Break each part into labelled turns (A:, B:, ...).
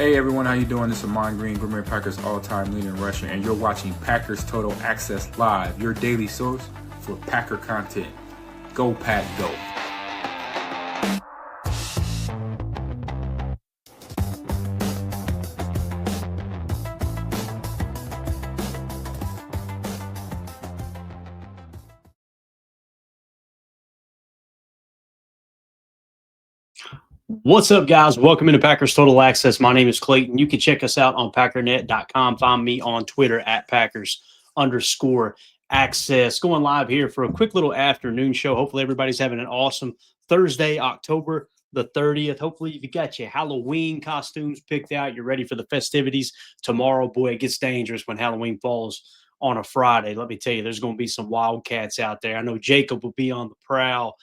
A: Hey everyone, how you doing? This is Amon Green, Green Bay Packers all-time leading rusher, and you're watching Packers Total Access Live, your daily source for Packer content. Go Pack, go!
B: What's up, guys? Welcome into Packers Total Access. My name is Clayton. You can check us out on packernet.com. Find me on Twitter at Packers_access. Going live here for a quick little afternoon show. Hopefully, everybody's having an awesome Thursday, October the 30th. Hopefully, you got your Halloween costumes picked out. You're ready for the festivities tomorrow. Boy, it gets dangerous when Halloween falls on a Friday. Let me tell you, there's going to be some wildcats out there. I know Jacob will be on the prowl.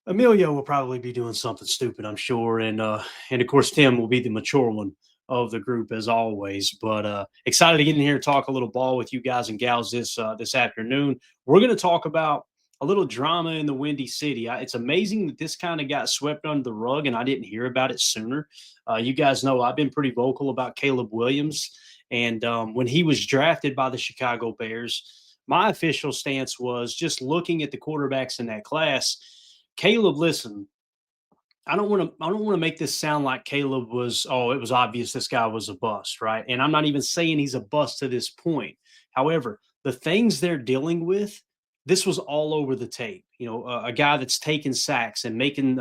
B: Emilio will probably be doing something stupid, I'm sure, and of course Tim will be the mature one of the group as always. But excited to get in here and talk a little ball with you guys and gals this afternoon. We're going to talk about a little drama in the Windy City. It's amazing that this kind of got swept under the rug, and I didn't hear about it sooner. You guys know I've been pretty vocal about Caleb Williams, and when he was drafted by the Chicago Bears, my official stance was just looking at the quarterbacks in that class. Caleb, listen, I don't want to make this sound like Caleb was, it was obvious this guy was a bust, right? And I'm not even saying he's a bust to this point. However, the things they're dealing with, this was all over the tape. You know, a guy that's taking sacks and making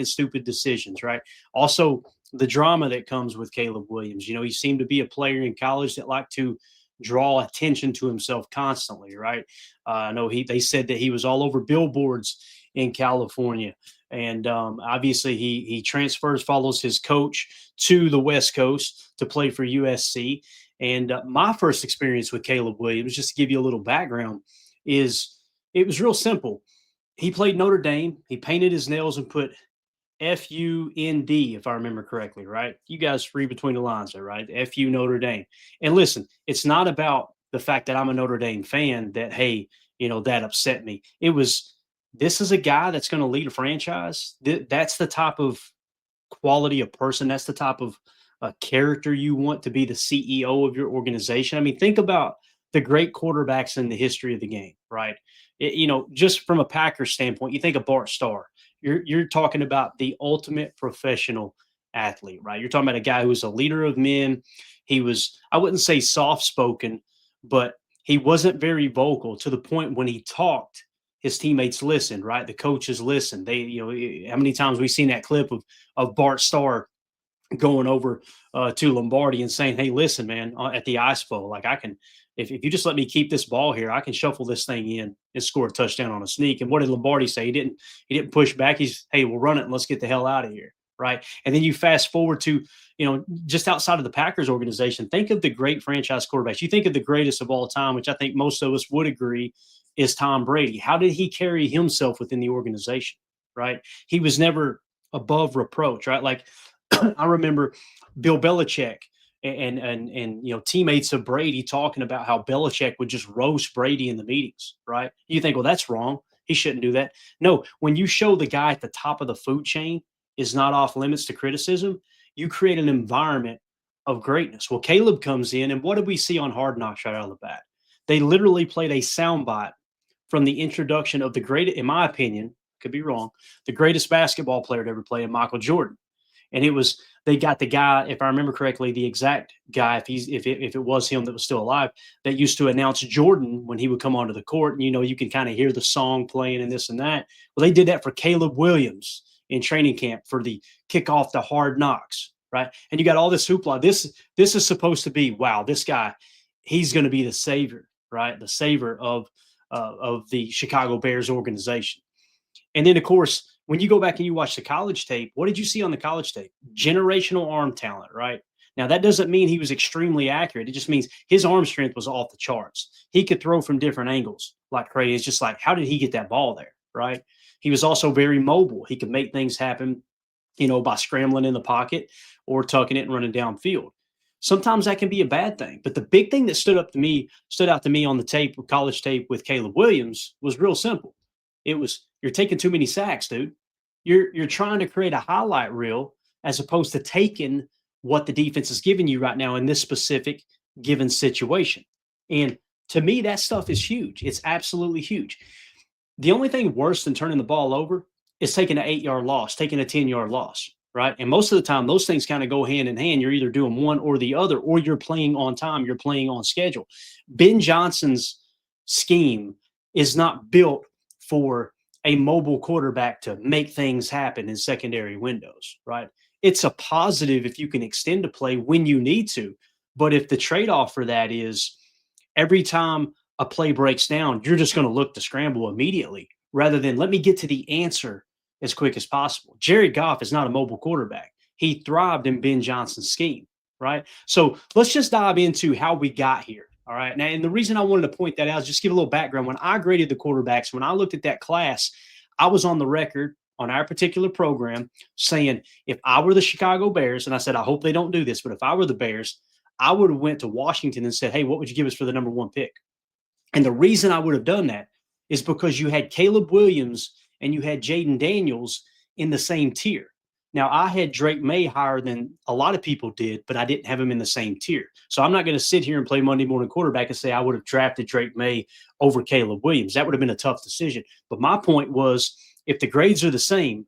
B: stupid decisions, right? Also, the drama that comes with Caleb Williams. You know, he seemed to be a player in college that liked to draw attention to himself constantly, right? I know they said that he was all over billboards in California. And obviously he transfers, follows his coach to the West Coast to play for USC. And my first experience with Caleb Williams, just to give you a little background, is it was real simple. He played Notre Dame. He painted his nails and put FUND, if I remember correctly, right? You guys read between the lines there, right? FU Notre Dame. And listen, it's not about the fact that I'm a Notre Dame fan that, hey, you know, that upset me. This is a guy that's going to lead a franchise. That's the type of quality of person. That's the type of character you want to be the CEO of your organization. I mean, think about the great quarterbacks in the history of the game, right? Just from a Packers standpoint, you think of Bart Starr. You're talking about the ultimate professional athlete, right? You're talking about a guy who was a leader of men. He was, I wouldn't say soft-spoken, but he wasn't very vocal to the point when he talked, his teammates listened, right? The coaches listened. How many times we've seen that clip of Bart Starr going over to Lombardi and saying, "Hey, listen, man, at the Ice Bowl, like if you just let me keep this ball here, I can shuffle this thing in and score a touchdown on a sneak." And what did Lombardi say? He didn't push back. He's, "Hey, we'll run it and let's get the hell out of here." Right. And then you fast forward to, just outside of the Packers organization, think of the great franchise quarterbacks. You think of the greatest of all time, which I think most of us would agree is Tom Brady. How did he carry himself within the organization? Right. He was never above reproach. Right. Like I remember Bill Belichick and teammates of Brady talking about how Belichick would just roast Brady in the meetings, right? You think, well, that's wrong. He shouldn't do that. No, when you show the guy at the top of the food chain is not off limits to criticism, you create an environment of greatness. Well, Caleb comes in, and what did we see on Hard Knocks right out of the bat? They literally played a soundbite from the introduction of the greatest, in my opinion, could be wrong, the greatest basketball player to ever play, Michael Jordan. And they got the guy, if I remember correctly, the exact guy, if it was him that was still alive, that used to announce Jordan when he would come onto the court. And, you can kind of hear the song playing and this and that. Well, they did that for Caleb Williams in training camp for the kickoff to Hard Knocks, right? And you got all this hoopla. This is supposed to be, wow, this guy, he's going to be the savior, right? The savior of the Chicago Bears organization. And then, of course, when you go back and you watch the college tape, what did you see on the college tape? Generational arm talent, right? Now, that doesn't mean he was extremely accurate. It just means his arm strength was off the charts. He could throw from different angles like crazy. It's just like, how did he get that ball there, right? He was also very mobile. He could make things happen, by scrambling in the pocket or tucking it and running downfield. Sometimes that can be a bad thing. But the big thing that stood out to me on the college tape with Caleb Williams was real simple. It was, you're taking too many sacks, dude. You're trying to create a highlight reel as opposed to taking what the defense is giving you right now in this specific given situation. And to me, that stuff is huge. It's absolutely huge. The only thing worse than turning the ball over is taking an 8-yard loss, taking a 10-yard loss, right? And most of the time, those things kind of go hand in hand. You're either doing one or the other, or you're playing on time, you're playing on schedule. Ben Johnson's scheme is not built for a mobile quarterback to make things happen in secondary windows, right? It's a positive if you can extend a play when you need to. But if the trade-off for that is every time a play breaks down, you're just going to look to scramble immediately rather than let me get to the answer as quick as possible. Jared Goff is not a mobile quarterback. He thrived in Ben Johnson's scheme, right? So let's just dive into how we got here. All right. Now, and the reason I wanted to point that out is just give a little background. When I graded the quarterbacks, when I looked at that class, I was on the record on our particular program saying if I were the Chicago Bears, and I said, I hope they don't do this, but if I were the Bears, I would have went to Washington and said, hey, what would you give us for the number 1 pick? And the reason I would have done that is because you had Caleb Williams and you had Jaden Daniels in the same tier. Now, I had Drake May higher than a lot of people did, but I didn't have him in the same tier. So I'm not going to sit here and play Monday morning quarterback and say I would have drafted Drake May over Caleb Williams. That would have been a tough decision. But my point was, if the grades are the same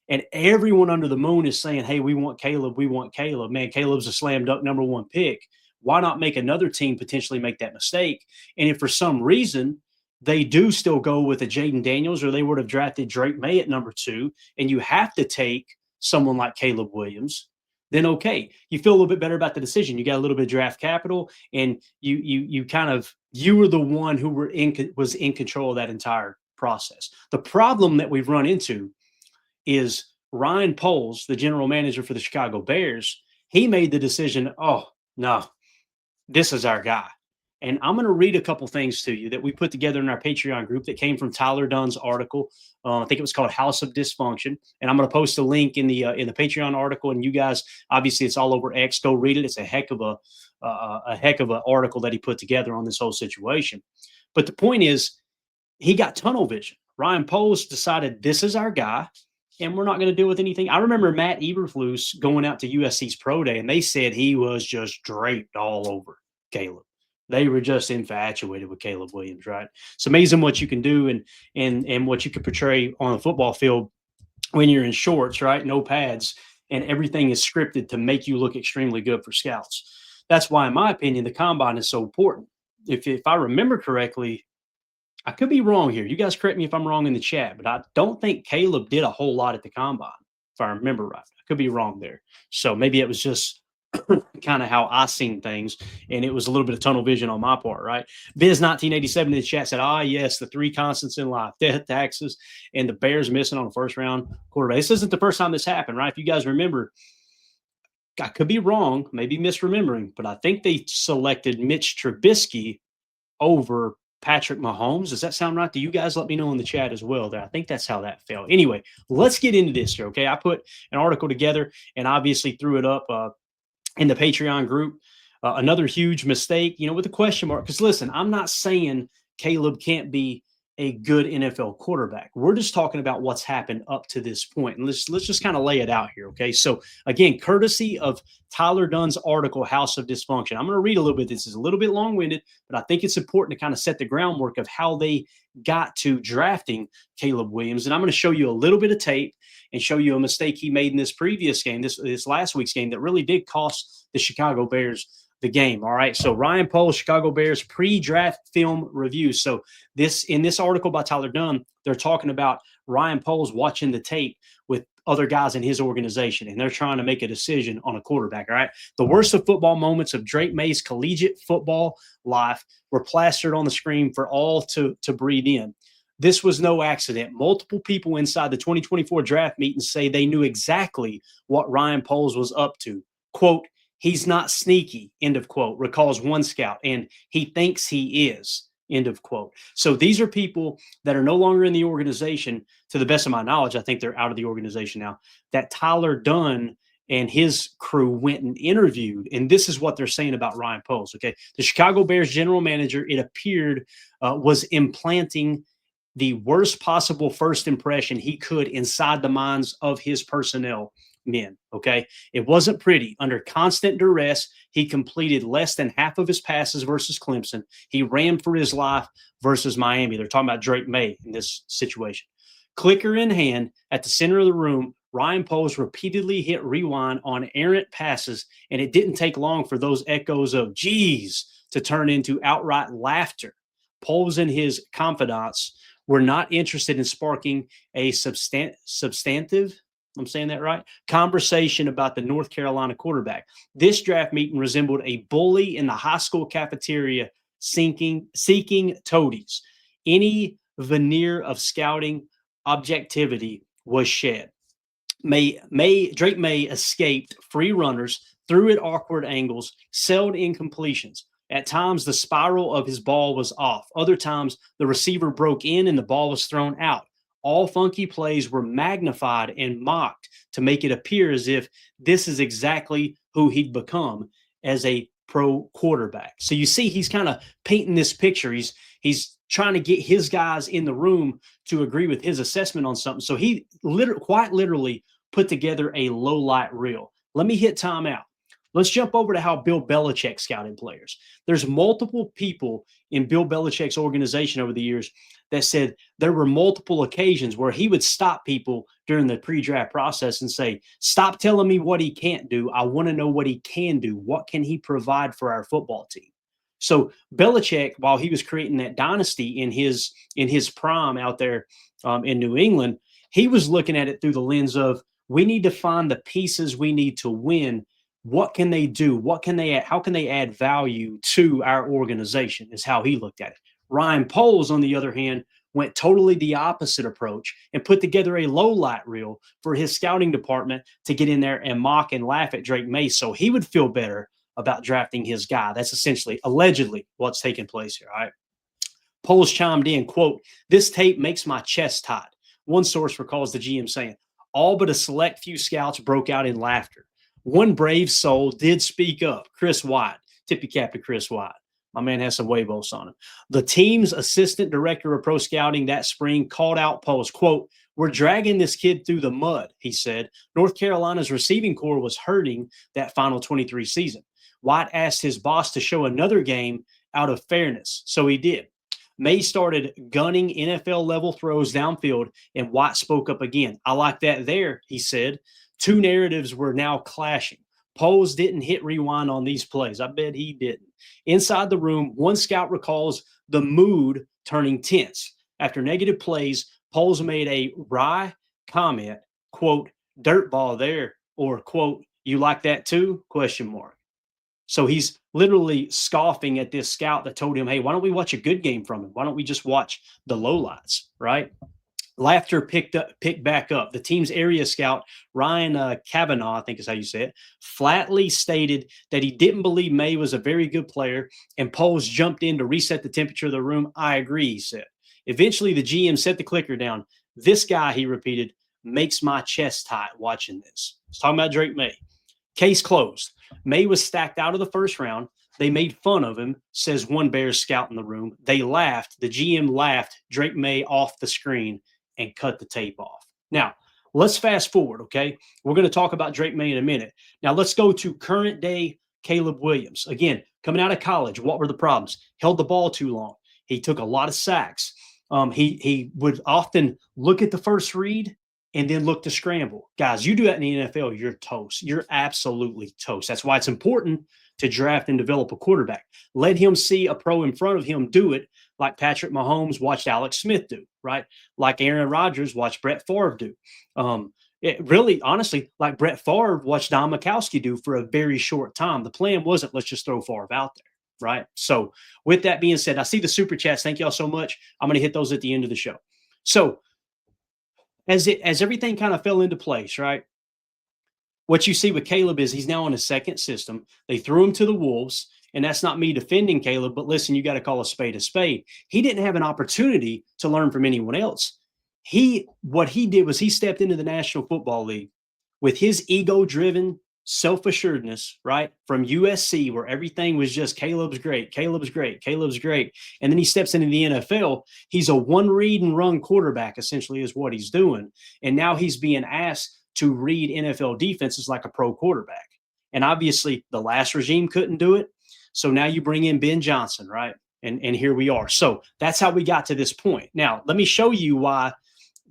B: and everyone under the moon is saying, hey, we want Caleb, man, Caleb's a slam dunk number 1 pick. Why not make another team potentially make that mistake? And if for some reason they do still go with a Jaden Daniels, or they would have drafted Drake May at number 2, and you have to take someone like Caleb Williams, then okay, you feel a little bit better about the decision. You got a little bit of draft capital, and you were the one who was in control of that entire process. The problem that we've run into is Ryan Poles, the general manager for the Chicago Bears. He made the decision, oh, no, this is our guy. And I'm going to read a couple things to you that we put together in our Patreon group that came from Tyler Dunn's article. I think it was called House of Dysfunction. And I'm going to post a link in the Patreon article. And you guys, obviously, it's all over X. Go read it. It's a heck of an article that he put together on this whole situation. But the point is, he got tunnel vision. Ryan Poles decided this is our guy, and we're not going to deal with anything. I remember Matt Eberflus going out to USC's pro day, and they said he was just draped all over Caleb. They were just infatuated with Caleb Williams, right? It's amazing what you can do and what you can portray on a football field when you're in shorts, right? No pads, and everything is scripted to make you look extremely good for scouts. That's why, in my opinion, the combine is so important. If I remember correctly, I could be wrong here. You guys correct me if I'm wrong in the chat, but I don't think Caleb did a whole lot at the combine, if I remember right. I could be wrong there. So maybe it was just kind of how I seen things, and it was a little bit of tunnel vision on my part, right? Biz1987 in the chat said, yes, the 3 constants in life, death, taxes, and the Bears missing on a first-round quarterback. This isn't the first time this happened, right? If you guys remember, I could be wrong, maybe misremembering, but I think they selected Mitch Trubisky over Patrick Mahomes. Does that sound right? Do you guys let me know in the chat as well? I think that's how that fell. Anyway, let's get into this here, okay? I put an article together and obviously threw it up in the Patreon group. Another huge mistake, with a question mark. Because listen, I'm not saying Caleb can't be a good NFL quarterback. We're just talking about what's happened up to this point. And let's just kind of lay it out here, okay? So again, courtesy of Tyler Dunn's article, House of Dysfunction. I'm going to read a little bit. This is a little bit long-winded, but I think it's important to kind of set the groundwork of how they got to drafting Caleb Williams. And I'm going to show you a little bit of tape and show you a mistake he made in this previous game, this last week's game, that really did cost the Chicago Bears the game. All right. So Ryan Poles, Chicago Bears pre-draft film review. So in this article by Tyler Dunn, they're talking about Ryan Poles watching the tape with other guys in his organization, and they're trying to make a decision on a quarterback. All right. The worst of football moments of Drake May's collegiate football life were plastered on the screen for all to breathe in. This was no accident. Multiple people inside the 2024 draft meeting say they knew exactly what Ryan Poles was up to. Quote, "He's not sneaky," end of quote, recalls one scout, and he thinks he is, end of quote. So these are people that are no longer in the organization. To the best of my knowledge, I think they're out of the organization now, that Tyler Dunn and his crew went and interviewed. And this is what they're saying about Ryan Poles, okay? The Chicago Bears general manager, it appeared, was implanting the worst possible first impression he could inside the minds of his personnel men. Okay. It wasn't pretty. Under constant duress, he completed less than half of his passes versus Clemson. He ran for his life versus Miami. They're talking about Drake May in this situation. Clicker in hand at the center of the room, Ryan Poles repeatedly hit rewind on errant passes, and it didn't take long for those echoes of geez to turn into outright laughter. Poles and his confidants were not interested in sparking a substantive, I'm saying that right, conversation about the North Carolina quarterback. This draft meeting resembled a bully in the high school cafeteria seeking toadies. Any veneer of scouting objectivity was shed. Drake May escaped free runners, threw at awkward angles, sailed incompletions. At times, the spiral of his ball was off. Other times, the receiver broke in and the ball was thrown out. All funky plays were magnified and mocked to make it appear as if this is exactly who he'd become as a pro quarterback. So you see, he's kind of painting this picture. He's trying to get his guys in the room to agree with his assessment on something. So he quite literally put together a low light reel. Let me hit timeout. Let's jump over to how Bill Belichick scouted players. There's multiple people in Bill Belichick's organization over the years that said there were multiple occasions where he would stop people during the pre-draft process and say, stop telling me what he can't do. I want to know what he can do. What can he provide for our football team? So Belichick, while he was creating that dynasty in his prime out there in New England, he was looking at it through the lens of we need to find the pieces we need to win. What can they do? What can they add? How can they add value to our organization is how he looked at it. Ryan Poles, on the other hand, went totally the opposite approach and put together a low light reel for his scouting department to get in there and mock and laugh at Drake May so he would feel better about drafting his guy. That's essentially, allegedly, what's taking place here. All right. Poles chimed in, quote, "This tape makes my chest tight." One source recalls the GM saying, all but a select few scouts broke out in laughter. One brave soul did speak up, Chris White. Tip your cap to Chris White. My man has some huevos on him. The team's assistant director of pro scouting that spring called out Poles, quote, "We're dragging this kid through the mud," he said. North Carolina's receiving corps was hurting that final 23 season. White asked his boss to show another game out of fairness, so he did. May started gunning NFL-level throws downfield, and White spoke up again. "I like that there," he said. Two narratives were now clashing. Poles didn't hit rewind on these plays. I bet he didn't. Inside the room, one scout recalls the mood turning tense. After negative plays, Poles made a wry comment, quote, "Dirt ball there," or quote, "You like that too?" Question mark. So he's literally scoffing at this scout that told him, hey, why don't we watch a good game from him? Why don't we just watch the lowlights, right? Laughter picked back up. The team's area scout, Ryan Kavanaugh, I think is how you say it, flatly stated that he didn't believe May was a very good player, and Poles jumped in to reset the temperature of the room. "I agree," he said. Eventually, the GM set the clicker down. "This guy," he repeated, "makes my chest tight watching this." He's talking about Drake May. Case closed. May was stacked out of the first round. They made fun of him, says one Bears scout in the room. They laughed. The GM laughed Drake May off the screen and cut the tape off. Now, let's fast forward, okay? We're going to talk about Drake May in a minute. Now, let's go to current day Caleb Williams. Again, coming out of college, what were the problems? Held the ball too long. He took a lot of sacks. He would often look at the first read and then look to scramble. Guys, you do that in the NFL, you're toast. You're absolutely toast. That's why it's important to draft and develop a quarterback. Let him see a pro in front of him do it, like Patrick Mahomes watched Alex Smith do, right? Like Aaron Rodgers watched Brett Favre do. Honestly, like Brett Favre watched Don Majkowski do for a very short time. The plan wasn't, let's just throw Favre out there, right? So with that being said, I see the super chats. Thank y'all so much. I'm going to hit those at the end of the show. So as everything kind of fell into place, right? What you see with Caleb is he's now on his second system. They threw him to the Wolves, and that's not me defending Caleb, but listen, you got to call a spade a spade. He didn't have an opportunity to learn from anyone else. What he did was he stepped into the National Football League with his ego-driven self-assuredness, right, from USC, where everything was just Caleb's great, Caleb's great, Caleb's great. And then he steps into the NFL. He's a one read and run quarterback, essentially, is what he's doing. And now he's being asked to read NFL defenses like a pro quarterback. And obviously, the last regime couldn't do it. So now you bring in Ben Johnson, right? And here we are. So that's how we got to this point. Now, let me show you why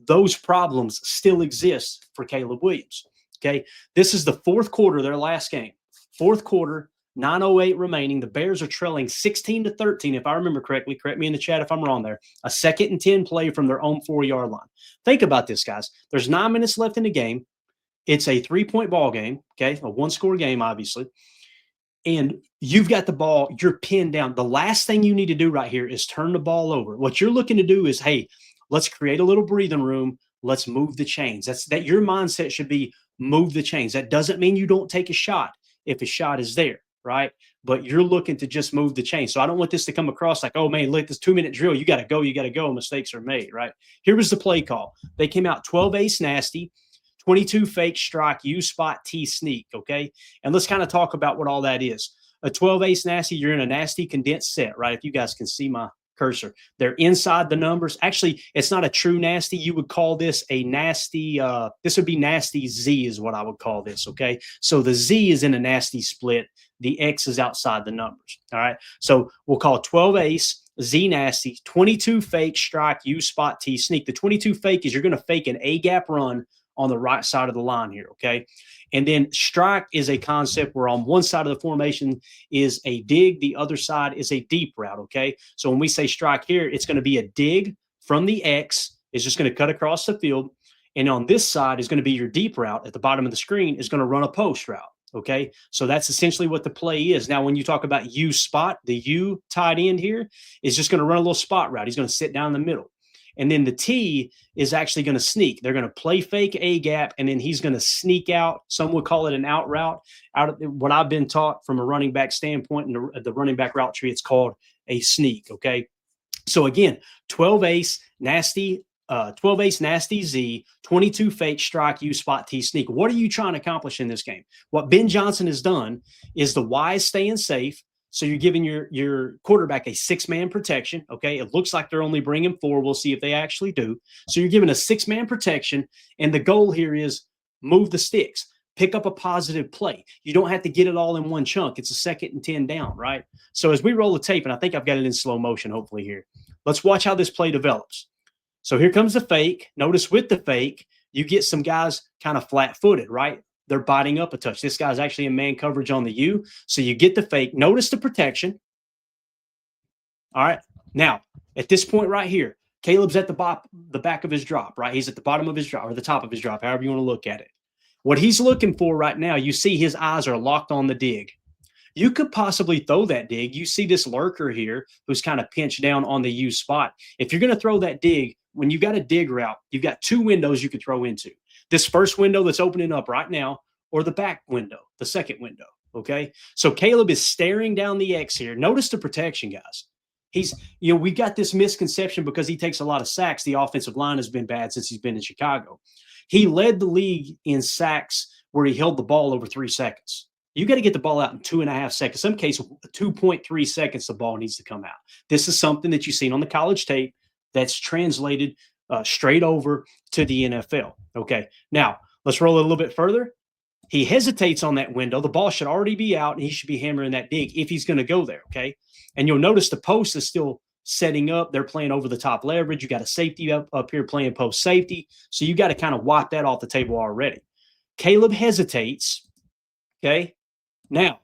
B: those problems still exist for Caleb Williams. Okay. This is the fourth quarter, their last game. Fourth quarter, 9:08 remaining. The Bears are trailing 16-13, if I remember correctly. Correct me in the chat if I'm wrong there. A 2nd and 10 play from their own 4-yard line. Think about this, guys. There's 9 minutes left in the game. It's a 3-point ball game, okay? A 1-score game, obviously. And you've got the ball, you're pinned down. The last thing you need to do right here is turn the ball over. What you're looking to do is, hey, let's create a little breathing room. Let's move the chains. That your mindset should be move the chains. That doesn't mean you don't take a shot if a shot is there, right? But you're looking to just move the chain. So I don't want this to come across like, oh, man, look, this 2-minute drill. You got to go. Mistakes are made, right? Here was the play call. They came out 12 ace nasty, 22 fake strike, U spot, T sneak, okay? And let's kind of talk about what all that is. A 12 ace nasty, you're in a nasty condensed set, right? If you guys can see my cursor. They're inside the numbers. Actually, it's not a true nasty. You would call this a nasty. This would be nasty Z is what I would call this, okay? So the Z is in a nasty split. The X is outside the numbers, all right? So we'll call 12 ace, Z nasty, 22 fake, strike, U spot, T sneak. The 22 fake is you're going to fake an A-gap run on the right side of the line here, okay? And then strike is a concept where on one side of the formation is a dig, the other side is a deep route, okay? So when we say strike here, it's going to be a dig from the X. It's just going to cut across the field. And on this side is going to be your deep route at the bottom of the screen is going to run a post route, okay? So that's essentially what the play is. Now, when you talk about U spot, the U tight end here is just going to run a little spot route. He's going to sit down in the middle. And then the T is actually going to sneak. They're going to play fake A gap, and then he's going to sneak out. Some would call it an out route. Out of what I've been taught from a running back standpoint in the running back route tree, it's called a sneak. Okay. So again, 12 ace, nasty Z, 22 fake, strike, U spot, T sneak. What are you trying to accomplish in this game? What Ben Johnson has done is the Y is staying safe. So you're giving your quarterback a 6-man protection, okay? It looks like they're only bringing 4. We'll see if they actually do. So you're giving a 6-man protection, and the goal here is move the sticks, pick up a positive play. You don't have to get it all in one chunk. It's a 2nd and 10 down, right? So as we roll the tape, and I think I've got it in slow motion hopefully here, let's watch how this play develops. So here comes the fake. Notice with the fake, you get some guys kind of flat-footed, right? They're biting up a touch. This guy's actually in man coverage on the U. So you get the fake. Notice the protection. All right. Now, at this point right here, Caleb's at the back of his drop, right? He's at the bottom of his drop or the top of his drop, however you want to look at it. What he's looking for right now, you see his eyes are locked on the dig. You could possibly throw that dig. You see this lurker here who's kind of pinched down on the U spot. If you're going to throw that dig, when you've got a dig route, you've got 2 windows you could throw into. This first window that's opening up right now, or the back window, the second window, okay? So Caleb is staring down the X here. Notice the protection, guys. We've got this misconception because he takes a lot of sacks. The offensive line has been bad since he's been in Chicago. He led the league in sacks where he held the ball over 3 seconds. You got to get the ball out in 2.5 seconds. In some cases, 2.3 seconds, the ball needs to come out. This is something that you've seen on the college tape that's translated straight over to the NFL. Okay. Now let's roll it a little bit further. He hesitates on that window. The ball should already be out, and he should be hammering that dig if he's going to go there. Okay. And you'll notice the post is still setting up. They're playing over the top leverage. You got a safety up here playing post safety. So you got to kind of wipe that off the table already. Caleb hesitates. Okay. Now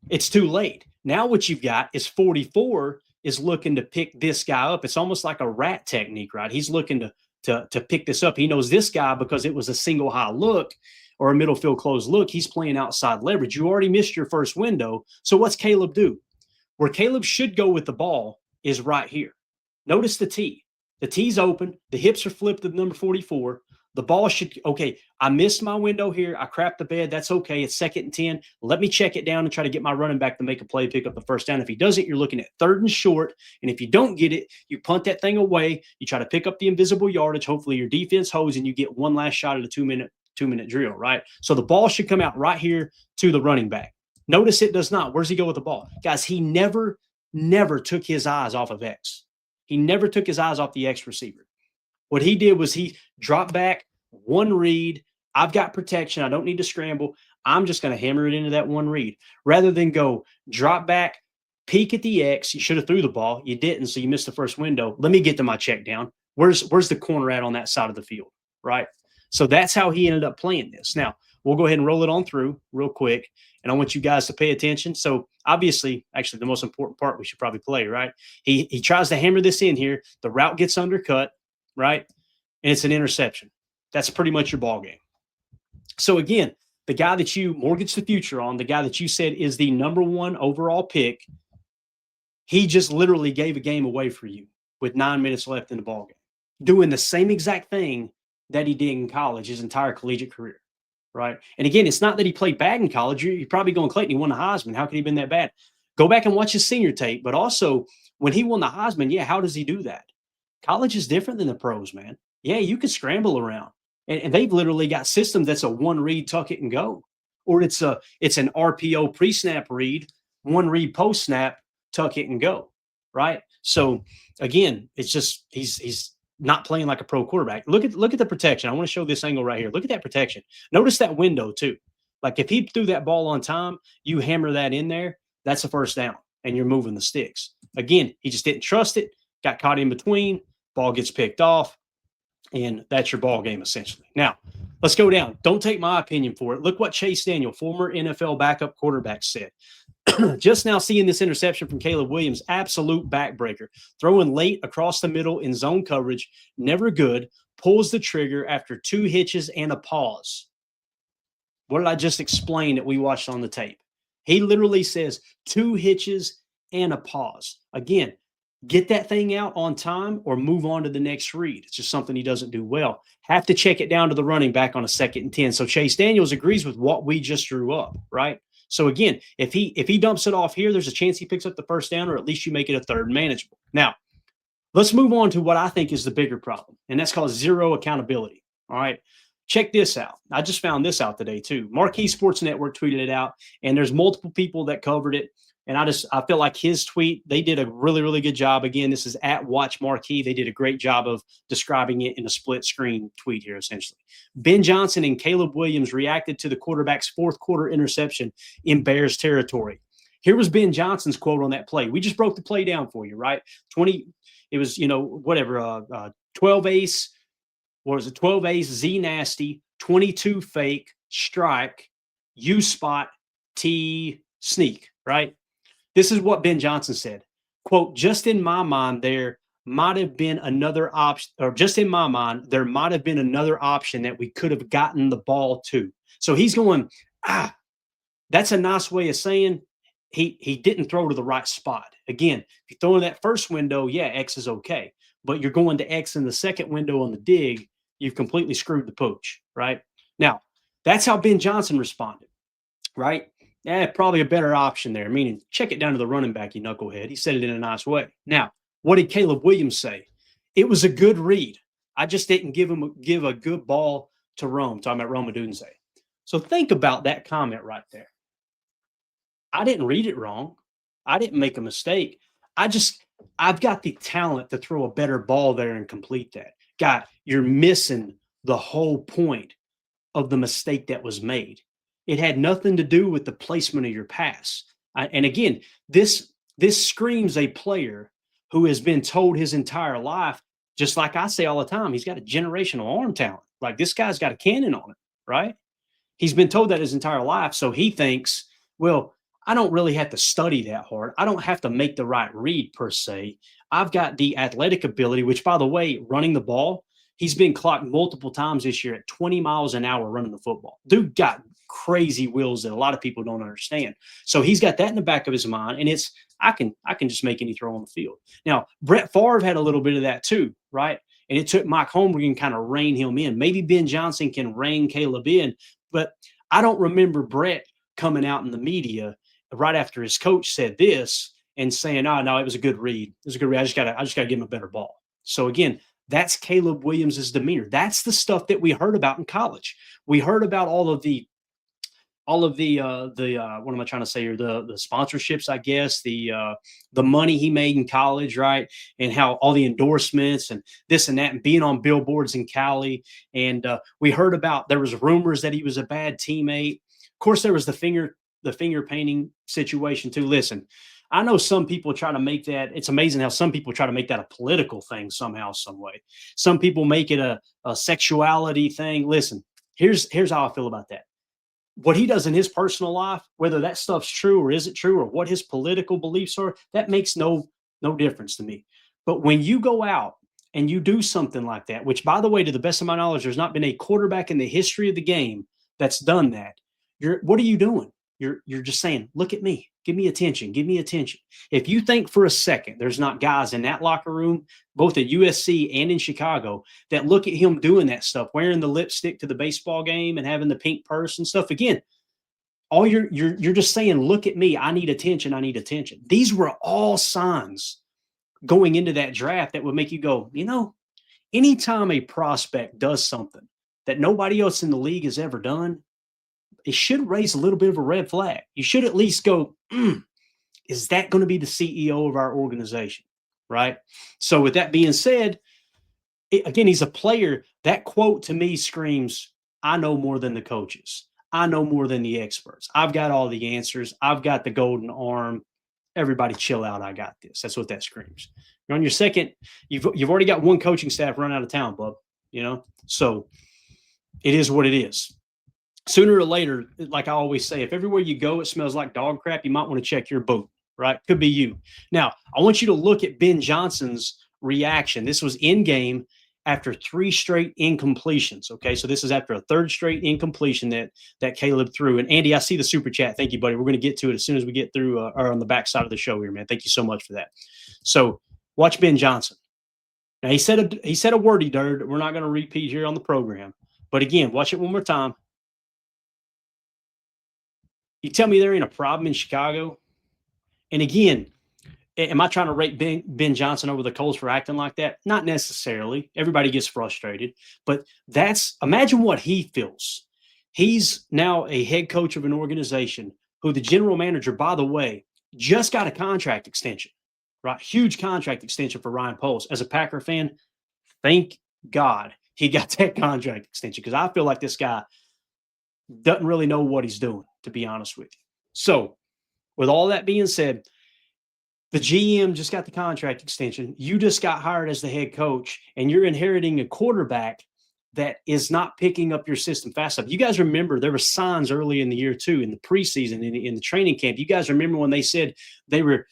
B: it's too late. Now what you've got is 44 is looking to pick this guy up. It's almost like a rat technique, right? He's looking to pick this up. He knows this guy because it was a single high look or a middle field closed look. He's playing outside leverage. You already missed your first window. So what's Caleb do? Where Caleb should go with the ball is right here. Notice the T. The T's open. The hips are flipped to number 44. The ball should, okay, I missed my window here. I crapped the bed. That's okay. It's 2nd and 10. Let me check it down and try to get my running back to make a play, pick up the first down. If he doesn't, you're looking at 3rd and short. And if you don't get it, you punt that thing away. You try to pick up the invisible yardage. Hopefully your defense holds and you get one last shot at a 2-minute drill, right? So the ball should come out right here to the running back. Notice it does not. Where's he go with the ball? Guys, he never took his eyes off of X. He never took his eyes off the X receiver. What he did was he dropped back, one read. I've got protection. I don't need to scramble. I'm just going to hammer it into that one read rather than go drop back, peek at the X. You should have threw the ball. You didn't, so you missed the first window. Let me get to my check down. Where's the corner at on that side of the field, right? So that's how he ended up playing this. Now, we'll go ahead and roll it on through real quick, and I want you guys to pay attention. So obviously, actually, the most important part we should probably play, right? He tries to hammer this in here. The route gets undercut, right? And it's an interception. That's pretty much your ball game. So again, the guy that you mortgaged the future on, the guy that you said is the number 1 overall pick, he just literally gave a game away for you with 9 minutes left in the ball game, doing the same exact thing that he did in college, his entire collegiate career, right? And again, it's not that he played bad in college. You're probably going, Clayton, he won the Heisman. How could he have been that bad? Go back and watch his senior tape. But also, when he won the Heisman, yeah, how does he do that? College is different than the pros, man. Yeah, you can scramble around. And they've literally got systems that's a one read, tuck it and go. Or it's an RPO pre-snap read, one read post-snap, tuck it and go, right? So again, it's just he's not playing like a pro quarterback. Look at the protection. I want to show this angle right here. Look at that protection. Notice that window too. Like if he threw that ball on time, you hammer that in there, that's a first down, and you're moving the sticks. Again, he just didn't trust it, got caught in between, ball gets picked off, and that's your ball game essentially. Now, let's go down. Don't take my opinion for it. Look what Chase Daniel, former NFL backup quarterback, said. Just now seeing this interception from Caleb Williams, absolute backbreaker. Throwing late across the middle in zone coverage, never good. Pulls the trigger after 2 hitches and a pause. What did I just explain that we watched on the tape? He literally says 2 hitches and a pause. Again, get that thing out on time or move on to the next read. It's just something he doesn't do well. Have to check it down to the running back on a 2nd and 10. So Chase Daniels agrees with what we just drew up, right? So again, if he dumps it off here, there's a chance he picks up the first down, or at least you make it a 3rd and manageable. Now, let's move on to what I think is the bigger problem, and that's called zero accountability. All right. Check this out. I just found this out today too. Marquee Sports Network tweeted it out, and there's multiple people that covered it. And I feel like his tweet, they did a really, really good job. Again, this is at Watch Marquee. They did a great job of describing it in a split screen tweet here, essentially. Ben Johnson and Caleb Williams reacted to the quarterback's 4th quarter interception in Bears territory. Here was Ben Johnson's quote on that play. We just broke the play down for you, right? 12 ace, what was it? 12 ace, Z nasty, 22 fake, strike, U spot, T sneak, right? This is what Ben Johnson said. Quote, just in my mind, there might have been another option, or just in my mind, there might have been another option that we could have gotten the ball to. So he's going, that's a nice way of saying he didn't throw to the right spot. Again, if you throw in that first window, yeah, X is okay. But you're going to X in the second window on the dig, you've completely screwed the pooch, right? Now, that's how Ben Johnson responded, right? Yeah, probably a better option there, meaning check it down to the running back, you knucklehead. He said it in a nice way. Now, what did Caleb Williams say? It was a good read. I just didn't give a good ball to Rome, talking about Rome Odunze. So think about that comment right there. I didn't read it wrong. I didn't make a mistake. I've got the talent to throw a better ball there and complete that. God, you're missing the whole point of the mistake that was made. It had nothing to do with the placement of your pass. And again, this screams a player who has been told his entire life, just like I say all the time, he's got a generational arm talent. Like this guy's got a cannon on it, right? He's been told that his entire life. So he thinks, well, I don't really have to study that hard. I don't have to make the right read per se. I've got the athletic ability, which, by the way, running the ball, he's been clocked multiple times this year at 20 miles an hour running the football. Dude got crazy wheels that a lot of people don't understand. So he's got that in the back of his mind, and it's I can just make any throw on the field. Now, Brett Favre had a little bit of that too, right? And it took Mike Holmgren kind of rein him in. Maybe Ben Johnson can rein Caleb in, but I don't remember Brett coming out in the media right after his coach said this and saying, "Oh no, it was a good read. It was a good read. I just gotta give him a better ball." So again, that's Caleb Williams' demeanor. That's the stuff that we heard about in college. We heard about all of the all of the what am I trying to say here? The sponsorships, I guess, the money he made in college, right? And how all the endorsements and this and that, and being on billboards in Cali. And we heard about, there was rumors that he was a bad teammate. Of course, there was the finger painting situation too. Listen, I know some people try to make that, it's amazing how some people try to make that a political thing somehow, some way. Some people make it a sexuality thing. Listen, here's how I feel about that. What he does in his personal life, whether that stuff's true or isn't true, or what his political beliefs are, that makes no difference to me. But when you go out and you do something like that, which, by the way, to the best of my knowledge, there's not been a quarterback in the history of the game that's done that. What are you doing? You're just saying, look at me, give me attention, give me attention. If you think for a second there's not guys in that locker room, both at USC and in Chicago, that look at him doing that stuff, wearing the lipstick to the baseball game and having the pink purse and stuff, again, all you're just saying, look at me, I need attention, I need attention. These were all signs going into that draft that would make you go, anytime a prospect does something that nobody else in the league has ever done, it should raise a little bit of a red flag. You should at least go, is that going to be the CEO of our organization? Right? So with that being said, again, he's a player. That quote to me screams, I know more than the coaches. I know more than the experts. I've got all the answers. I've got the golden arm. Everybody chill out. I got this. That's what that screams. You're on your second. You've already got one coaching staff run out of town, bub. So it is what it is. Sooner or later, like I always say, if everywhere you go it smells like dog crap, you might want to check your boat, right? Could be you. Now, I want you to look at Ben Johnson's reaction. This was in game after 3 straight incompletions, okay? So this is after a 3rd straight incompletion that Caleb threw. And Andy, I see the super chat. Thank you, buddy. We're going to get to it as soon as we get through or on the back side of the show here, man. Thank you so much for that. So watch Ben Johnson. Now, he said a wordy dirt. We're not going to repeat here on the program. But again, watch it one more time. You tell me there ain't a problem in Chicago? And again, am I trying to rate Ben Johnson over the Colts for acting like that? Not necessarily. Everybody gets frustrated. But imagine what he feels. He's now a head coach of an organization who the general manager, by the way, just got a contract extension, right? Huge contract extension for Ryan Poles. As a Packer fan, thank God he got that contract extension, because I feel like this guy doesn't really know what he's doing, to be honest with you. So with all that being said, the GM just got the contract extension. You just got hired as the head coach, and you're inheriting a quarterback that is not picking up your system fast enough. You guys remember there were signs early in the year too, in the preseason, in the training camp. You guys remember when they said they were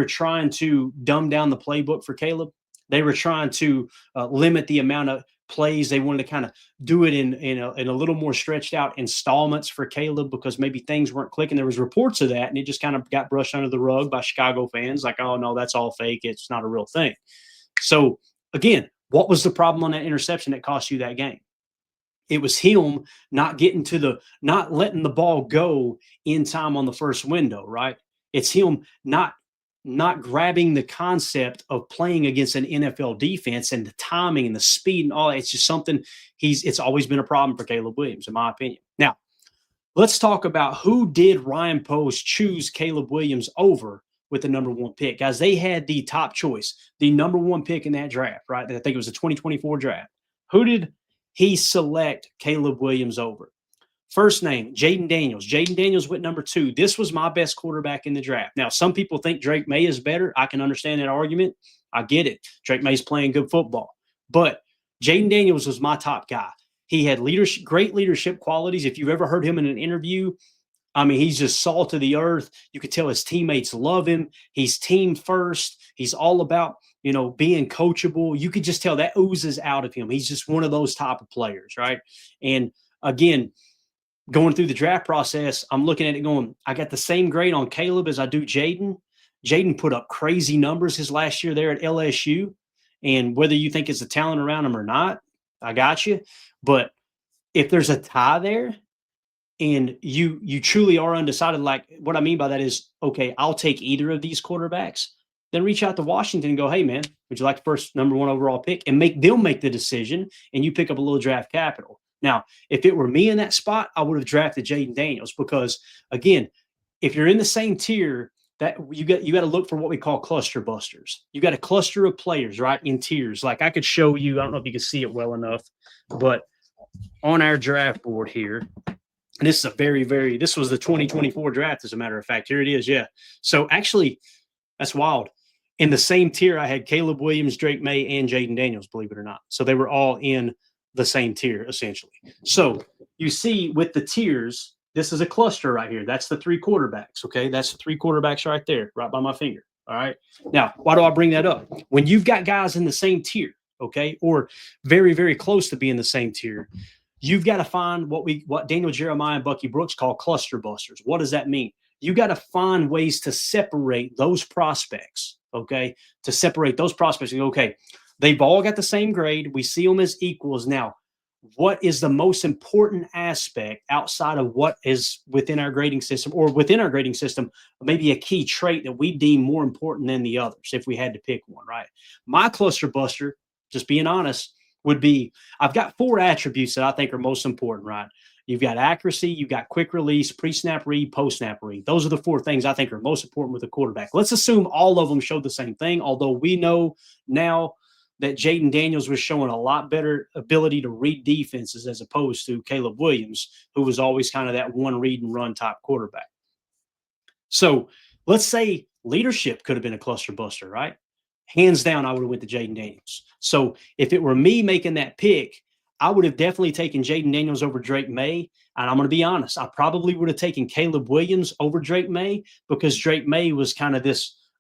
B: trying to dumb down the playbook for Caleb? They were trying to limit the amount of plays. They wanted to kind of do it in a little more stretched out installments for Caleb, because maybe things weren't clicking. There was reports of that, and it just kind of got brushed under the rug by Chicago fans, like, oh no, that's all fake, it's not a real thing. So again, what was the problem on that interception that cost you that game? It was him not letting the ball go in time on the first window, right? It's him not grabbing the concept of playing against an NFL defense and the timing and the speed and all that. It's just something it's always been a problem for Caleb Williams, in my opinion. Now, let's talk about who did Ryan Poles choose Caleb Williams over with the number 1 pick. Guys, they had the top choice, the number 1 pick in that draft, right? I think it was the 2024 draft. Who did he select Caleb Williams over? First name, Jayden Daniels. Jayden Daniels went number 2. This was my best quarterback in the draft. Now, some people think Drake May is better. I can understand that argument. I get it. Drake May's playing good football. But Jayden Daniels was my top guy. He had great leadership qualities. If you've ever heard him in an interview, I mean, he's just salt of the earth. You could tell his teammates love him. He's team first. He's all about, being coachable. You could just tell that oozes out of him. He's just one of those type of players, right? And again, going through the draft process, I'm looking at it going, I got the same grade on Caleb as I do Jayden. Jayden put up crazy numbers his last year there at LSU. And whether you think it's the talent around him or not, I got you. But if there's a tie there and you truly are undecided, like what I mean by that is, okay, I'll take either of these quarterbacks, then reach out to Washington and go, hey, man, would you like the first number 1 overall pick? And make them make the decision, and you pick up a little draft capital. Now, if it were me in that spot, I would have drafted Jayden Daniels because, again, if you're in the same tier, that you got to look for what we call cluster busters. You got a cluster of players, right, in tiers. Like I could show you, I don't know if you can see it well enough, but on our draft board here, and this is this was the 2024 draft, as a matter of fact. Here it is, yeah. So actually, that's wild. In the same tier, I had Caleb Williams, Drake May, and Jayden Daniels, believe it or not. So they were all in the same tier, essentially. So you see with the tiers, this is a cluster right here. That's the 3 quarterbacks, okay? That's the 3 quarterbacks right there, right by my finger, all right? Now, why do I bring that up? When you've got guys in the same tier, okay, or very, very close to being the same tier, you've got to find what Daniel Jeremiah and Bucky Brooks call cluster busters. What does that mean? You got to find ways to separate those prospects, okay? To separate those prospects and go, okay, they've all got the same grade. We see them as equals. Now, what is the most important aspect outside of what is within our grading system, or within our grading system, maybe a key trait that we deem more important than the others if we had to pick one, right? My cluster buster, just being honest, would be I've got 4 attributes that I think are most important, right? You've got accuracy, you've got quick release, pre-snap read, post-snap read. Those are the 4 things I think are most important with a quarterback. Let's assume all of them showed the same thing, although we know now that Jayden Daniels was showing a lot better ability to read defenses as opposed to Caleb Williams, who was always kind of that one read and run type quarterback. So let's say leadership could have been a cluster buster, right? Hands down, I would have went to Jayden Daniels. So if it were me making that pick, I would have definitely taken Jayden Daniels over Drake May. And I'm going to be honest, I probably would have taken Caleb Williams over Drake May because Drake May was kind of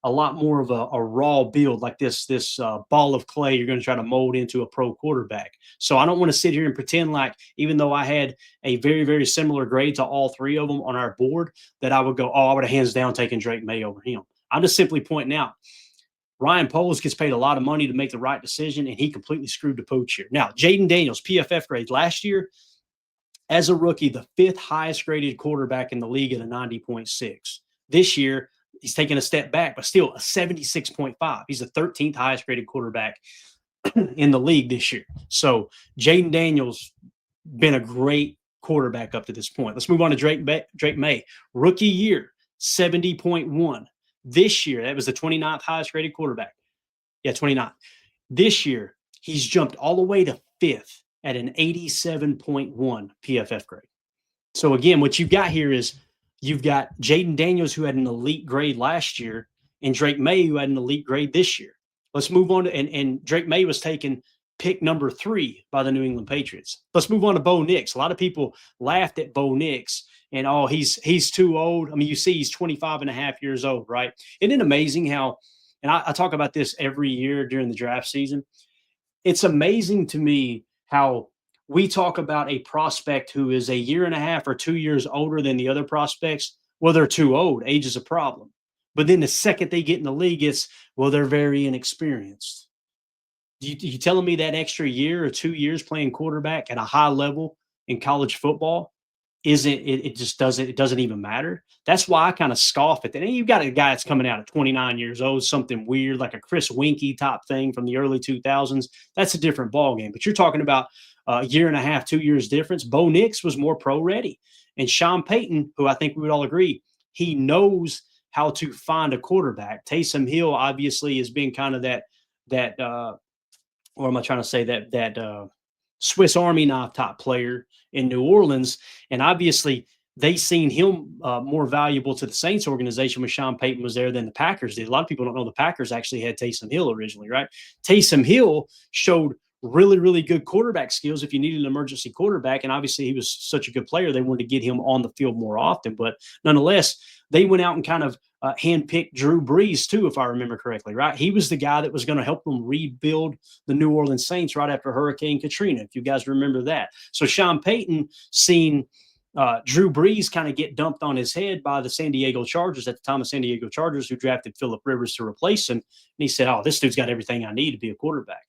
B: a lot more of a raw build, like this ball of clay you're going to try to mold into a pro quarterback. So I don't want to sit here and pretend like, even though I had a very, very similar grade to all 3 of them on our board, that I would go, oh, I would have hands down taken Drake May over him. I'm just simply pointing out, Ryan Poles gets paid a lot of money to make the right decision, and he completely screwed the pooch here. Now, Jayden Daniels, PFF grade last year, as a rookie, the 5th highest graded quarterback in the league at a 90.6. This year, he's taken a step back, but still a 76.5. He's the 13th highest graded quarterback in the league this year. So Jayden Daniels been a great quarterback up to this point. Let's move on to Drake May. Rookie year, 70.1. This year, that was the 29th highest graded quarterback. Yeah, 29th. This year, he's jumped all the way to 5th at an 87.1 PFF grade. So again, what you've got here is you've got Jayden Daniels, who had an elite grade last year, and Drake May, who had an elite grade this year. Let's move on to, and Drake May was taken pick number 3 by the New England Patriots. Let's move on to Bo Nix. A lot of people laughed at Bo Nix and, oh, he's too old. I mean, you see he's 25 and a half years old, right? Isn't it amazing how, and I talk about this every year during the draft season. It's amazing to me how we talk about a prospect who is a year and a half or 2 years older than the other prospects. Well, they're too old. Age is a problem. But then the second they get in the league, it's, well, they're very inexperienced. You telling me that extra year or 2 years playing quarterback at a high level in college football it doesn't even matter? That's why I kind of scoff at that. And you've got a guy that's coming out at 29 years old, something weird like a Chris Winkie type thing from the early 2000s. That's a different ballgame. But you're talking about a year and a half, 2 years difference. Bo Nix was more pro ready. And Sean Payton, who I think we would all agree, he knows how to find a quarterback. Taysom Hill obviously has been kind of that or am I trying to say that Swiss Army knife type player in New Orleans. And obviously they seen him more valuable to the Saints organization when Sean Payton was there than the Packers did. A lot of people don't know the Packers actually had Taysom Hill originally, right? Taysom Hill showed really, really good quarterback skills if you needed an emergency quarterback. And obviously he was such a good player, they wanted to get him on the field more often. But nonetheless, they went out and kind of handpicked Drew Brees too, if I remember correctly, right? He was the guy that was going to help them rebuild the New Orleans Saints right after Hurricane Katrina, if you guys remember that. So Sean Payton seen Drew Brees kind of get dumped on his head by the San Diego Chargers at the time of San Diego Chargers, who drafted Phillip Rivers to replace him. And he said, oh, this dude's got everything I need to be a quarterback.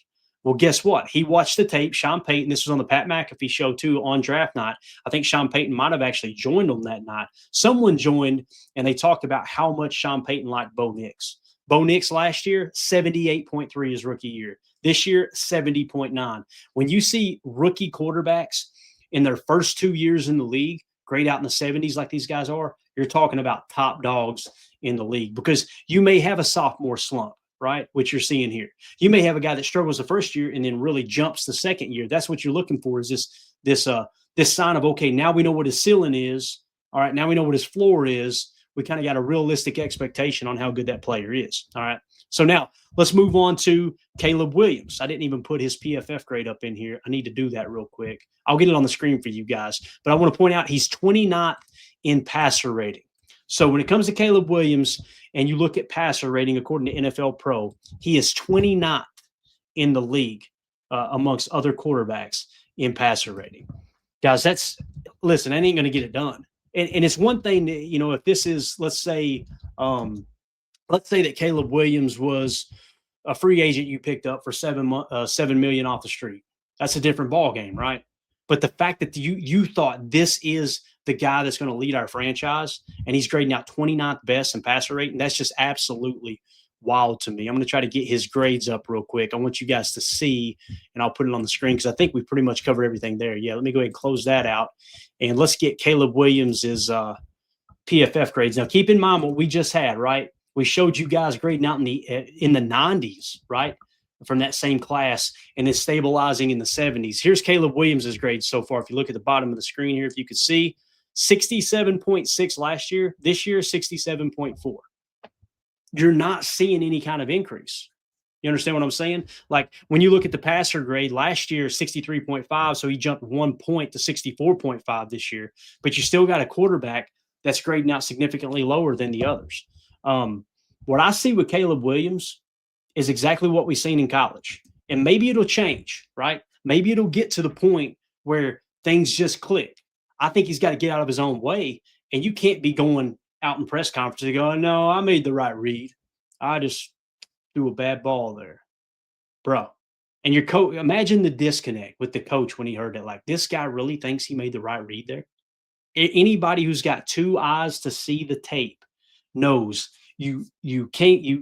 B: Well, guess what? He watched the tape. Sean Payton, this was on the Pat McAfee show too on draft night. I think Sean Payton might have actually joined them that night. Someone joined, and they talked about how much Sean Payton liked Bo Nix. Bo Nix last year, 78.3 his rookie year. This year, 70.9. When you see rookie quarterbacks in their first 2 years in the league, grade out in the 70s like these guys are, you're talking about top dogs in the league, because you may have a sophomore slump, right? Which you're seeing here. You may have a guy that struggles the first year and then really jumps the second year. That's what you're looking for, is this sign of, okay, now we know what his ceiling is. All right, now we know what his floor is. We kind of got a realistic expectation on how good that player is. All right. So now let's move on to Caleb Williams. I didn't even put his PFF grade up in here. I need to do that real quick. I'll get it on the screen for you guys. But I want to point out he's 29th in passer rating. So when it comes to Caleb Williams and you look at passer rating according to NFL Pro, he is 29th in the league amongst other quarterbacks in passer rating. Guys, listen, that ain't going to get it done. And it's one thing that, if this is, let's say that Caleb Williams was a free agent you picked up for $7 million off the street. That's a different ball game, right? But the fact that you thought this is the guy that's going to lead our franchise, and he's grading out 29th best in passer rating, that's just absolutely wild to me. I'm going to try to get his grades up real quick. I want you guys to see, and I'll put it on the screen because I think we pretty much covered everything there. Yeah, let me go ahead and close that out, and let's get Caleb Williams's PFF grades. Now, keep in mind what we just had, right? We showed you guys grading out in the 90s, right, from that same class, and then stabilizing in the 70s. Here's Caleb Williams' grades so far. If you look at the bottom of the screen here, if you could see, 67.6 last year. This year, 67.4. You're not seeing any kind of increase. You understand what I'm saying? Like when you look at the passer grade last year, 63.5, so he jumped 1 point to 64.5 this year, but you still got a quarterback that's grading out significantly lower than the others. What I see with Caleb Williams is exactly what we've seen in college. And maybe it'll change, right? Maybe it'll get to the point where things just click. I think he's got to get out of his own way, and you can't be going out in press conferences going, no, I made the right read. I just threw a bad ball there. Bro. And your coach, imagine the disconnect with the coach when he heard that. Like, this guy really thinks he made the right read there. Anybody who's got two eyes to see the tape knows you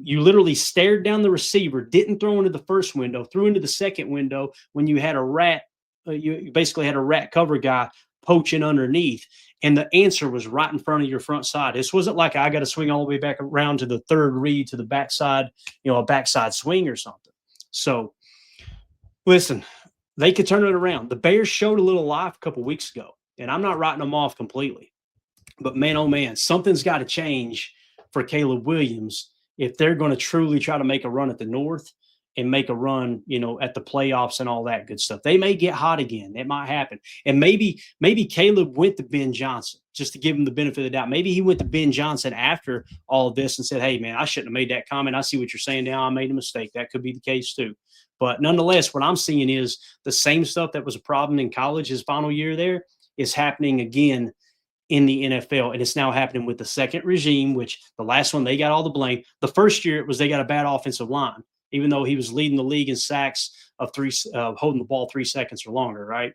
B: literally stared down the receiver, didn't throw into the first window, threw into the second window when you had a rat, you basically had a rat cover guy poaching underneath, and the answer was right in front of your front side. This wasn't like I got to swing all the way back around to the third read to the backside, a backside swing or something. So, listen, they could turn it around. The Bears showed a little life a couple weeks ago, and I'm not writing them off completely. But, man, oh, man, something's got to change for Caleb Williams if they're going to truly try to make a run at the North and make a run, at the playoffs and all that good stuff. They may get hot again. It might happen. And maybe Caleb went to Ben Johnson just to give him the benefit of the doubt. Maybe he went to Ben Johnson after all of this and said, hey, man, I shouldn't have made that comment. I see what you're saying now. I made a mistake. That could be the case too. But nonetheless, what I'm seeing is the same stuff that was a problem in college his final year there is happening again in the NFL. And it's now happening with the second regime, which the last one, they got all the blame. The first year it was they got a bad offensive line, even though he was leading the league in sacks of holding the ball 3 seconds or longer, right?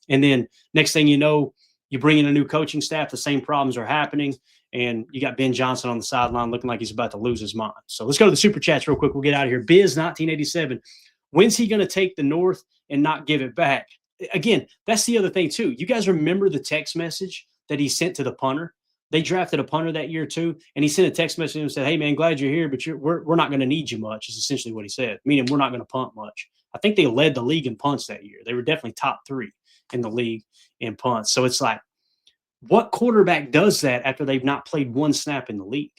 B: And then next thing you know, you bring in a new coaching staff, the same problems are happening, and you got Ben Johnson on the sideline looking like he's about to lose his mind. So let's go to the Super Chats real quick. We'll get out of here. Biz 1987, when's he going to take the North and not give it back? Again, that's the other thing too. You guys remember the text message that he sent to the punter? They drafted a punter that year too, and he sent a text message and said, hey, man, glad you're here, but we're not going to need you much, is essentially what he said, meaning we're not going to punt much. I think they led the league in punts that year. They were definitely top 3 in the league in punts. So it's like, what quarterback does that after they've not played one snap in the league?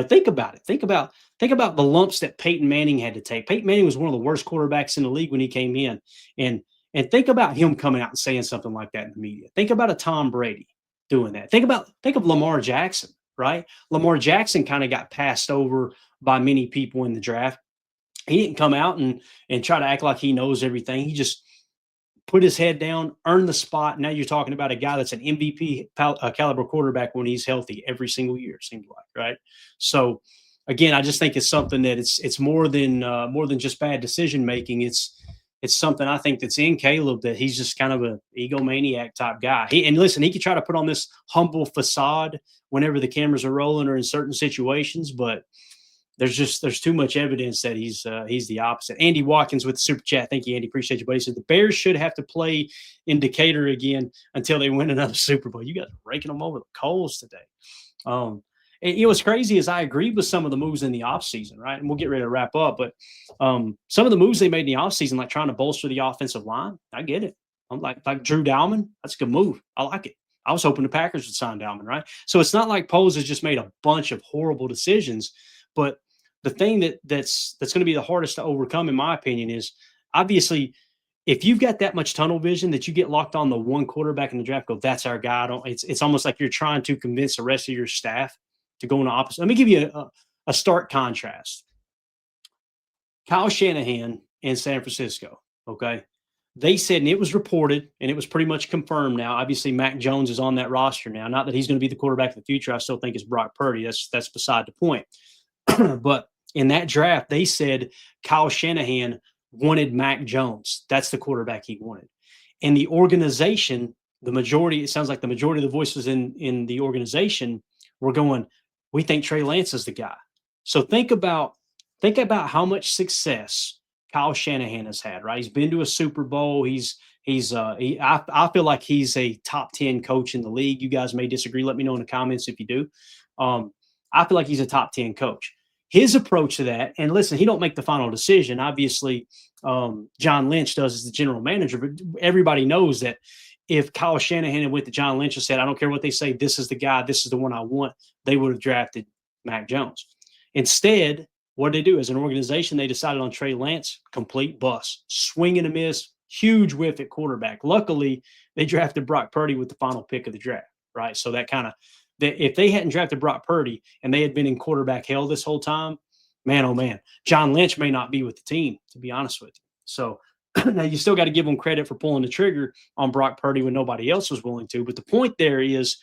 B: Think about it. Think about the lumps that Peyton Manning had to take. Peyton Manning was one of the worst quarterbacks in the league when he came in. And think about him coming out and saying something like that in the media. Think about a Tom Brady doing that. Think of Lamar Jackson, right? Lamar Jackson kind of got passed over by many people in the draft. He didn't come out and try to act like he knows everything. He just put his head down, earned the spot. Now you're talking about a guy that's an MVP caliber quarterback when he's healthy every single year, seems like, right? So again, I just think it's something that it's more than just bad decision making. It's something I think that's in Caleb, that he's just kind of an egomaniac type guy. And listen, he could try to put on this humble facade whenever the cameras are rolling or in certain situations, but there's too much evidence that he's the opposite. Andy Watkins with the super chat. Thank you, Andy. Appreciate you, buddy. He said the Bears should have to play in Decatur again until they win another Super Bowl. You guys are raking them over the coals today. And what's crazy is I agree with some of the moves in the offseason, right? And we'll get ready to wrap up. But some of the moves they made in the offseason, like trying to bolster the offensive line, I get it. I'm like Drew Dalman, that's a good move. I like it. I was hoping the Packers would sign Dalman, right? So it's not like Poles has just made a bunch of horrible decisions. But the thing that's going to be the hardest to overcome, in my opinion, is obviously if you've got that much tunnel vision that you get locked on the one quarterback in the draft, go, that's our guy. It's almost like you're trying to convince the rest of your staff to go in the opposite. Let me give you a stark contrast. Kyle Shanahan in San Francisco, okay? They said, and it was reported, and it was pretty much confirmed now. Obviously, Mac Jones is on that roster now. Not that he's going to be the quarterback in the future. I still think it's Brock Purdy. That's beside the point. But in that draft, they said Kyle Shanahan wanted Mac Jones. That's the quarterback he wanted. And the organization, it sounds like the majority of the voices in the organization were going, we think Trey Lance is the guy. So think about how much success Kyle Shanahan has had, right? He's been to a Super Bowl. I feel like he's a top 10 coach in the league. You guys may disagree. Let me know in the comments if you do. I feel like he's a top 10 coach. His approach to that, and listen, he don't make the final decision. Obviously, John Lynch does as the general manager, but everybody knows that if Kyle Shanahan had went to John Lynch and said, I don't care what they say, this is the guy, this is the one I want, they would have drafted Mac Jones. Instead, what did they do? As an organization, they decided on Trey Lance, complete bust, swing and a miss, huge whiff at quarterback. Luckily, they drafted Brock Purdy with the final pick of the draft, right? So that kind of, if they hadn't drafted Brock Purdy and they had been in quarterback hell this whole time, man, oh man, John Lynch may not be with the team, to be honest with you. So now you still got to give them credit for pulling the trigger on Brock Purdy when nobody else was willing to. But the point there is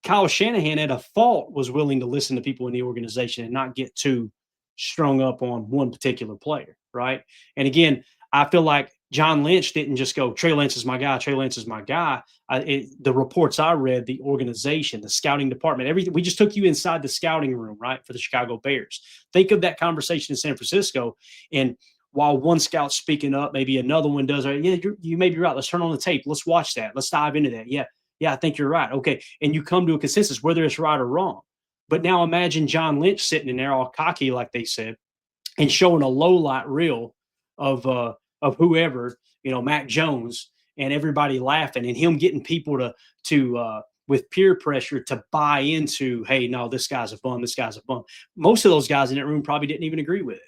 B: Kyle Shanahan at a fault was willing to listen to people in the organization and not get too strung up on one particular player, right? And again, I feel like John Lynch didn't just go, Trey Lance is my guy, Trey Lance is my guy. The reports I read, the organization, the scouting department, everything, we just took you inside the scouting room, right, for the Chicago Bears. Think of that conversation in San Francisco, and while one scout's speaking up, maybe another one does, yeah, you may be right. Let's turn on the tape. Let's watch that. Let's dive into that. Yeah, I think you're right. Okay, and you come to a consensus, whether it's right or wrong. But now imagine John Lynch sitting in there all cocky, like they said, and showing a low light reel of whoever, Mac Jones, and everybody laughing, and him getting people to with peer pressure to buy into, hey, no, this guy's a bum, this guy's a bum. Most of those guys in that room probably didn't even agree with it.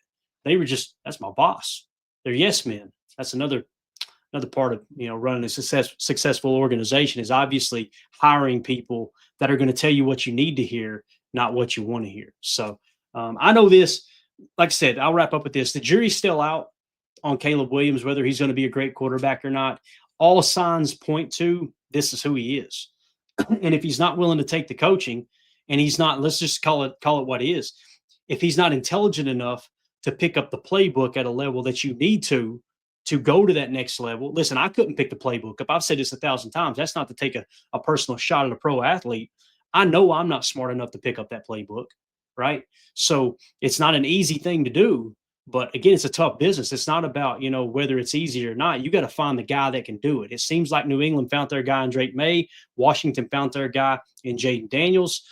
B: They were just, that's my boss. They're yes men. That's another part of running a successful organization is obviously hiring people that are going to tell you what you need to hear, not what you want to hear. So I know this, like I said, I'll wrap up with this. The jury's still out on Caleb Williams, whether he's going to be a great quarterback or not. All signs point to this is who he is. And if he's not willing to take the coaching, and he's not, let's just call it what it is. If he's not intelligent enough to pick up the playbook at a level that you need to go to that next level. Listen, I couldn't pick the playbook up. I've said this 1,000 times. That's not to take a personal shot at a pro athlete. I know I'm not smart enough to pick up that playbook, right? So it's not an easy thing to do. But again, it's a tough business. It's not about, whether it's easy or not. You got to find the guy that can do it. It seems like New England found their guy in Drake May. Washington found their guy in Jaden Daniels.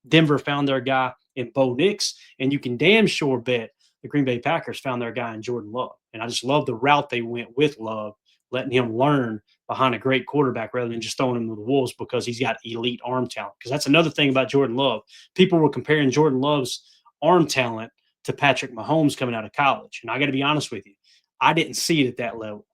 B: Denver found their guy in Bo Nix. And you can damn sure bet the Green Bay Packers found their guy in Jordan Love. And I just love the route they went with Love, letting him learn behind a great quarterback rather than just throwing him to the wolves because he's got elite arm talent. Because that's another thing about Jordan Love. People were comparing Jordan Love's arm talent to Patrick Mahomes coming out of college. And I got to be honest with you, I didn't see it at that level.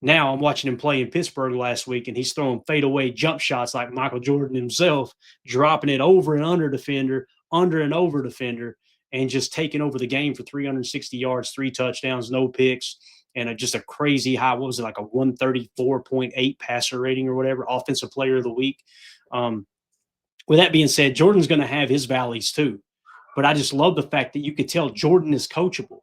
B: Now I'm watching him play in Pittsburgh last week, and he's throwing fadeaway jump shots like Michael Jordan himself, dropping it over and under defender, under and over defender, and just taking over the game for 360 yards, 3 touchdowns, no picks, and just a crazy high, what was it, like a 134.8 passer rating or whatever, offensive player of the week. With that being said, Jordan's going to have his valleys too. But I just love the fact that you could tell Jordan is coachable.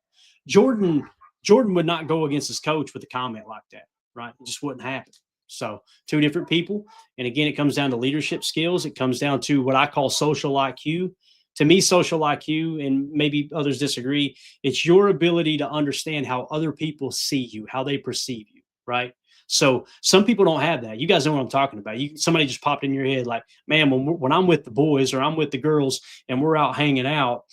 B: Jordan would not go against his coach with a comment like that, right? It just wouldn't happen. So 2 different people. And again, it comes down to leadership skills. It comes down to what I call social IQ. to me, social IQ, and maybe others disagree, it's your ability to understand how other people see you, how they perceive you, right? So some people don't have that. You guys know what I'm talking about. Somebody just popped in your head like, man, when I'm with the boys or I'm with the girls and we're out hanging out,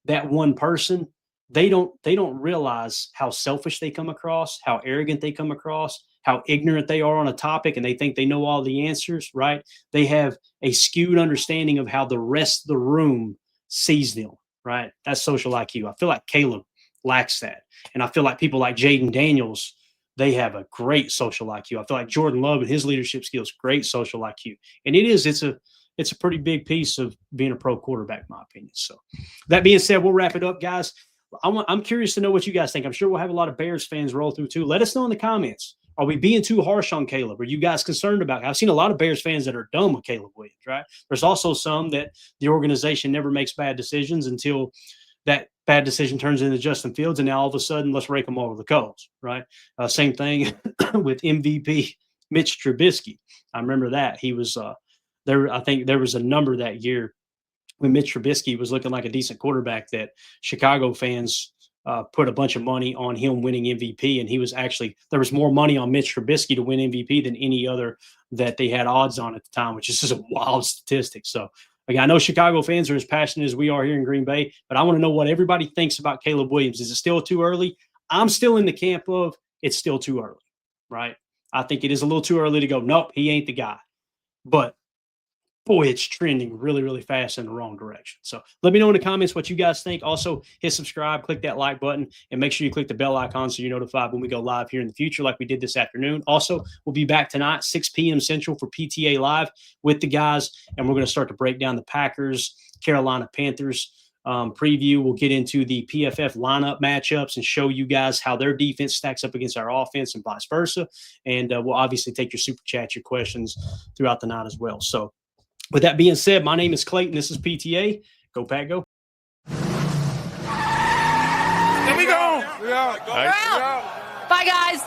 B: that one person, they don't realize how selfish they come across, how arrogant they come across, how ignorant they are on a topic, and they think they know all the answers, right? They have a skewed understanding of how the rest of the room sees them, right? That's social IQ. I feel like Caleb lacks that. And I feel like people like Jaden Daniels, they have a great social IQ. I feel like Jordan Love and his leadership skills, great social IQ. And it's a pretty big piece of being a pro quarterback, in my opinion. So that being said, we'll wrap it up, guys. I'm curious to know what you guys think. I'm sure we'll have a lot of Bears fans roll through too. Let us know in the comments. Are we being too harsh on Caleb? Are you guys concerned about it? I've seen a lot of Bears fans that are done with Caleb Williams, right? There's also some that the organization never makes bad decisions until that bad decision turns into Justin Fields, and now all of a sudden, let's rake them over the coals, right? Same thing with MVP Mitch Trubisky. I remember that. He was there. I think there was a number that year when Mitch Trubisky was looking like a decent quarterback that Chicago fans put a bunch of money on him winning MVP. And there was more money on Mitch Trubisky to win MVP than any other that they had odds on at the time, which is just a wild statistic. So again, I know Chicago fans are as passionate as we are here in Green Bay, but I want to know what everybody thinks about Caleb Williams. Is it still too early? I'm still in the camp of it's still too early, right? I think it is a little too early to go, nope, he ain't the guy. But boy, it's trending really, really fast in the wrong direction. So let me know in the comments what you guys think. Also, hit subscribe, click that like button, and make sure you click the bell icon so you're notified when we go live here in the future like we did this afternoon. Also, we'll be back tonight, 6 p.m. Central for PTA Live with the guys, and we're going to start to break down the Packers, Carolina Panthers preview. We'll get into the PFF lineup matchups and show you guys how their defense stacks up against our offense and vice versa. And we'll obviously take your super chat, your questions throughout the night as well. So with that being said, my name is Clayton. This is PTA. Go Pack, go.
C: There we go.
D: We're out.
C: Bye, guys.